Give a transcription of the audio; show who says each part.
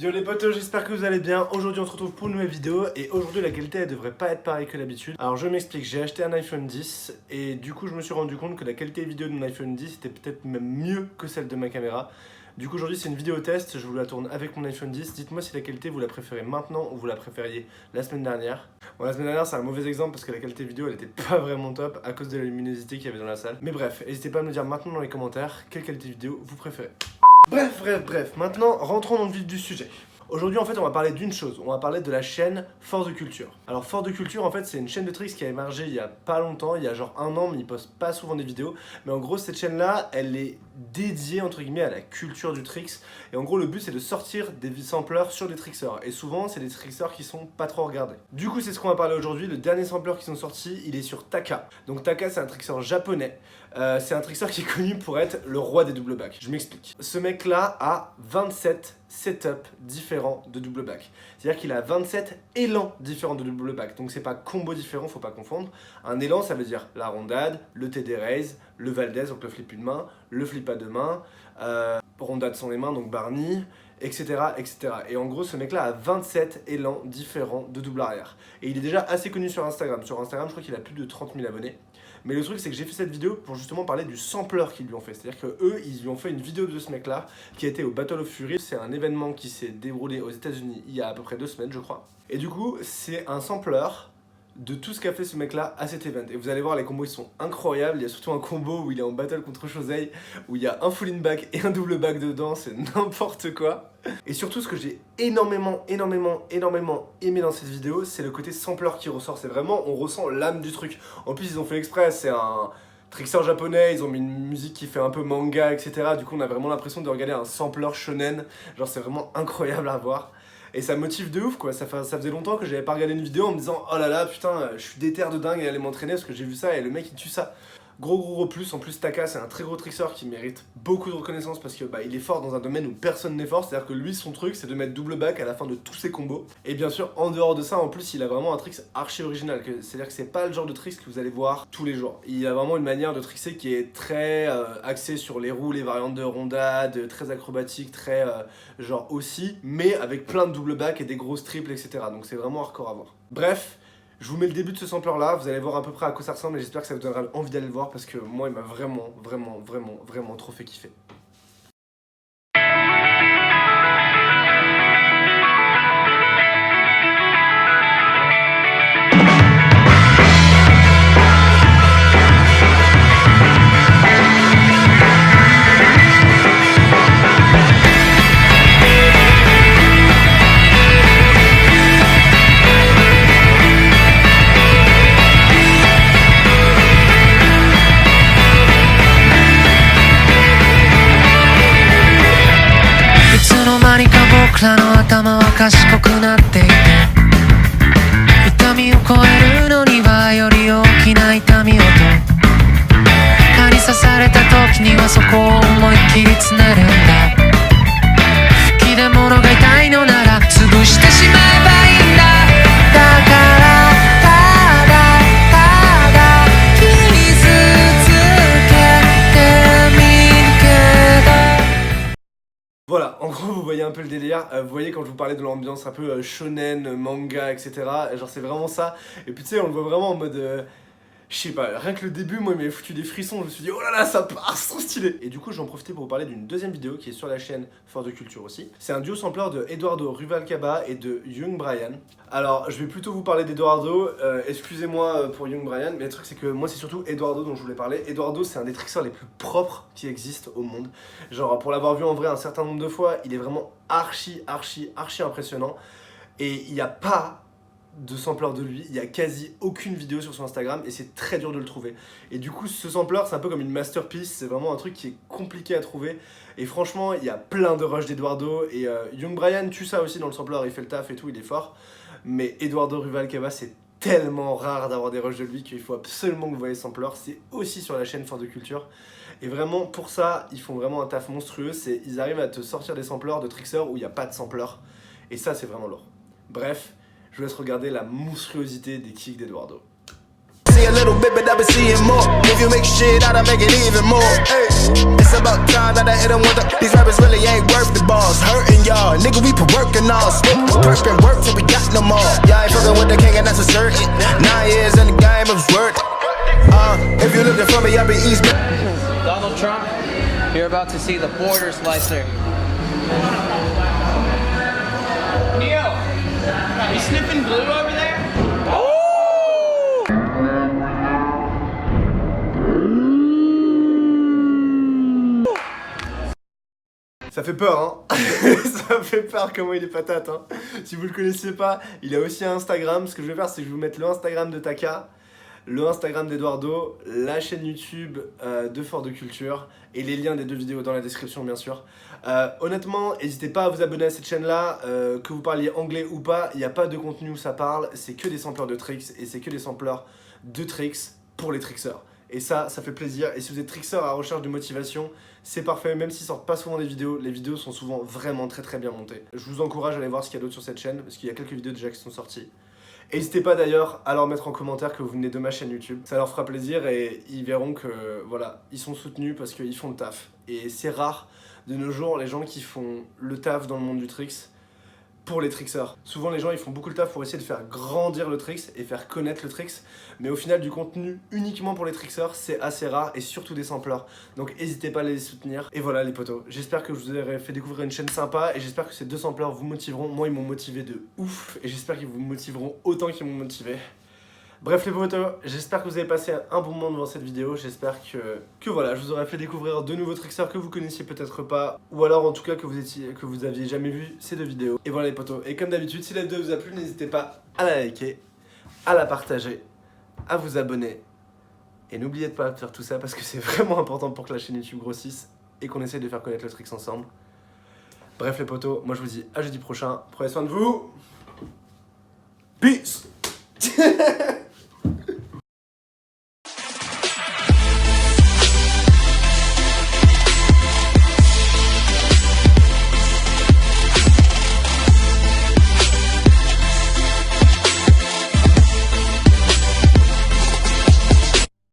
Speaker 1: Yo les potos, j'espère que vous allez bien. Aujourd'hui on se retrouve pour une nouvelle vidéo et aujourd'hui la qualité elle devrait pas être pareille que d'habitude. Alors je m'explique, j'ai acheté un iPhone 10 et du coup je me suis rendu compte que la qualité vidéo de mon iPhone 10 était peut-être même mieux que celle de ma caméra. Du coup aujourd'hui c'est une vidéo test, je vous la tourne avec mon iPhone 10. Dites-moi si la qualité vous la préférez maintenant ou vous la préfériez la semaine dernière. Bon la semaine dernière c'est un mauvais exemple parce que la qualité vidéo elle était pas vraiment top à cause de la luminosité qu'il y avait dans la salle. Mais bref, n'hésitez pas à me dire maintenant dans les commentaires quelle qualité vidéo vous préférez. Bref, maintenant rentrons dans le vif du sujet. Aujourd'hui en fait on va parler d'une chose, on va parler de la chaîne Force de Culture. Alors Force de Culture en fait c'est une chaîne de tricks qui a émergé il y a pas longtemps, il y a genre un an mais ils postent pas souvent des vidéos. Mais en gros cette chaîne là elle est dédiée entre guillemets à la culture du tricks. Et en gros le but c'est de sortir des sampleurs sur des tricksers. Et souvent c'est des tricksers qui sont pas trop regardés. Du coup c'est ce qu'on va parler aujourd'hui, le dernier sampler qui sont sortis il est sur Taka. Donc Taka c'est un trickser japonais. C'est un trickser qui est connu pour être le roi des double back. Je m'explique. Ce mec là a 27 setups différents de double back. C'est-à-dire qu'il a 27 élans différents de double back. Donc c'est pas combo différent, faut pas confondre. Un élan ça veut dire la rondade, le TD raise, le Valdez, donc le flip une main, le flip à deux mains, rondade sans les mains, donc Barney, etc., etc. Et en gros, ce mec-là a 27 élans différents de double arrière. Et il est déjà assez connu sur Instagram. Sur Instagram, je crois qu'il a plus de 30 000 abonnés. Mais le truc, c'est que j'ai fait cette vidéo pour justement parler du sampler qu'ils lui ont fait. C'est-à-dire qu'eux, ils lui ont fait une vidéo de ce mec-là qui a été au Battle of Fury. C'est un événement qui s'est déroulé aux États-Unis il y a à peu près 2 semaines, je crois. Et du coup, c'est un sampler de tout ce qu'a fait ce mec là à cet event. Et vous allez voir, les combos ils sont incroyables. Il y a surtout un combo où il est en battle contre Josei, où il y a un full in back et un double back dedans, c'est n'importe quoi. Et surtout ce que j'ai énormément aimé dans cette vidéo, c'est le côté sampler qui ressort. C'est vraiment, on ressent l'âme du truc. En plus ils ont fait exprès, c'est un trickster japonais, ils ont mis une musique qui fait un peu manga, etc. Du coup on a vraiment l'impression de regarder un sampler shonen. Genre c'est vraiment incroyable à voir. Et ça motive de ouf quoi, ça faisait longtemps que j'avais pas regardé une vidéo en me disant oh là là putain je suis déter de dingue et aller m'entraîner parce que j'ai vu ça et le mec il tue ça. Gros plus, en plus Taka c'est un très gros trickster qui mérite beaucoup de reconnaissance parce que bah, il est fort dans un domaine où personne n'est fort, c'est-à-dire que lui son truc c'est de mettre double back à la fin de tous ses combos. Et bien sûr en dehors de ça en plus il a vraiment un tricks archi original, c'est-à-dire que c'est pas le genre de tricks que vous allez voir tous les jours. Il a vraiment une manière de trickser qui est très axée sur les roues, les variantes de rondade, très acrobatique, très genre aussi, mais avec plein de double back et des grosses triples etc. Donc c'est vraiment hardcore à voir. Bref. Je vous mets le début de ce sampler là, vous allez voir à peu près à quoi ça ressemble et j'espère que ça vous donnera envie d'aller le voir parce que moi il m'a vraiment trop fait kiffer.
Speaker 2: 僕らの頭は賢くなっていて痛みを超えるのにはより大きな痛みをと蚊に刺された時にはそこを思いっきりつねるんだ吹き出物が痛いのなら潰してしまえばいいんだだからただ傷つけてみるけど
Speaker 1: Voilà, en gros vous voyez un peu le délire, vous voyez quand je vous parlais de l'ambiance un peu shonen, manga, etc. Genre c'est vraiment ça, et puis tu sais on le voit vraiment en mode... je sais pas, rien que le début, moi, il m'avait foutu des frissons, je me suis dit, oh là là, ça part, c'est trop stylé. Et du coup, j'en profitais pour vous parler d'une deuxième vidéo qui est sur la chaîne Force de Culture aussi. C'est un duo sampler de Eduardo Ruvalcaba et de Young Brian. Alors, je vais plutôt vous parler d'Eduardo, excusez-moi pour Young Brian, mais le truc c'est que moi, c'est surtout Eduardo dont je voulais parler. Eduardo, c'est un des tricksers les plus propres qui existent au monde. Genre, pour l'avoir vu en vrai un certain nombre de fois, il est vraiment archi impressionnant. Et il n'y a pas de sampler de lui, il y a quasi aucune vidéo sur son Instagram et c'est très dur de le trouver. Et du coup ce sampler c'est un peu comme une masterpiece, c'est vraiment un truc qui est compliqué à trouver. Et franchement il y a plein de rushs d'Eduardo et Young Brian tue ça aussi dans le sampler, il fait le taf et tout, il est fort. Mais Eduardo Ruvalcaba c'est tellement rare d'avoir des rushs de lui qu'il faut absolument que vous voyez ce sampler. C'est aussi sur la chaîne Force de Culture. Et vraiment pour ça ils font vraiment un taf monstrueux, ils arrivent à te sortir des samplers de tricksers où il n'y a pas de sampler. Et ça c'est vraiment lourd. Bref, je vous laisse regarder la monstruosité des kicks d'Eduardo.
Speaker 3: See a little bit, but I've been seeing more. If you make shit out, I make it even more. Hey, it's about time that I hit them with the. These rappers really ain't worth the balls. Hurting y'all, nigga, we put work and all. Spit, perp and work till we got no more. Y'all ain't fucking with the king and that's a certain. 9 years in the game, it was worth it. If you looking for me, I'll be East.
Speaker 4: Donald Trump, you're about to see the border slicer. Neo, are you sniffing glue over there?
Speaker 1: Ça fait peur, hein. Ça fait peur comment il est patate, hein. Si vous le connaissiez pas, il a aussi un Instagram. Ce que je vais faire, c'est que je vais vous mettre le Instagram de Taka, le Instagram d'Eduardo, la chaîne YouTube de Fort de Culture et les liens des 2 vidéos dans la description, bien sûr. Honnêtement, n'hésitez pas à vous abonner à cette chaîne-là, que vous parliez anglais ou pas, il n'y a pas de contenu où ça parle, c'est que des sampleurs de tricks et c'est que des sampleurs de tricks pour les trickseurs. Et ça fait plaisir. Et si vous êtes trickseur à recherche de motivation, c'est parfait. Même s'ils sortent pas souvent des vidéos, les vidéos sont souvent vraiment très bien montées. Je vous encourage à aller voir ce qu'il y a d'autre sur cette chaîne, parce qu'il y a quelques vidéos déjà qui sont sorties. N'hésitez pas d'ailleurs à leur mettre en commentaire que vous venez de ma chaîne YouTube. Ça leur fera plaisir et ils verront que voilà, ils sont soutenus parce qu'ils font le taf. Et c'est rare de nos jours les gens qui font le taf dans le monde du tricks pour les trickseurs. Souvent les gens ils font beaucoup le taf pour essayer de faire grandir le tricks et faire connaître le tricks, mais au final du contenu uniquement pour les trickseurs c'est assez rare et surtout des sampleurs. Donc n'hésitez pas à les soutenir. Et voilà les potos, j'espère que je vous ai fait découvrir une chaîne sympa et j'espère que ces 2 sampleurs vous motiveront. Moi ils m'ont motivé de ouf et j'espère qu'ils vous motiveront autant qu'ils m'ont motivé. Bref les potos, j'espère que vous avez passé un bon moment devant cette vidéo, j'espère que voilà, je vous aurai fait découvrir de nouveaux trickseurs que vous connaissiez peut-être pas, ou alors en tout cas que vous aviez jamais vu ces 2 vidéos. Et voilà les potos, et comme d'habitude, si la vidéo vous a plu, n'hésitez pas à la liker, à la partager, à vous abonner, et n'oubliez pas de faire tout ça parce que c'est vraiment important pour que la chaîne YouTube grossisse et qu'on essaye de faire connaître le tricks ensemble. Bref les potos, moi je vous dis à jeudi prochain, prenez soin de vous, peace.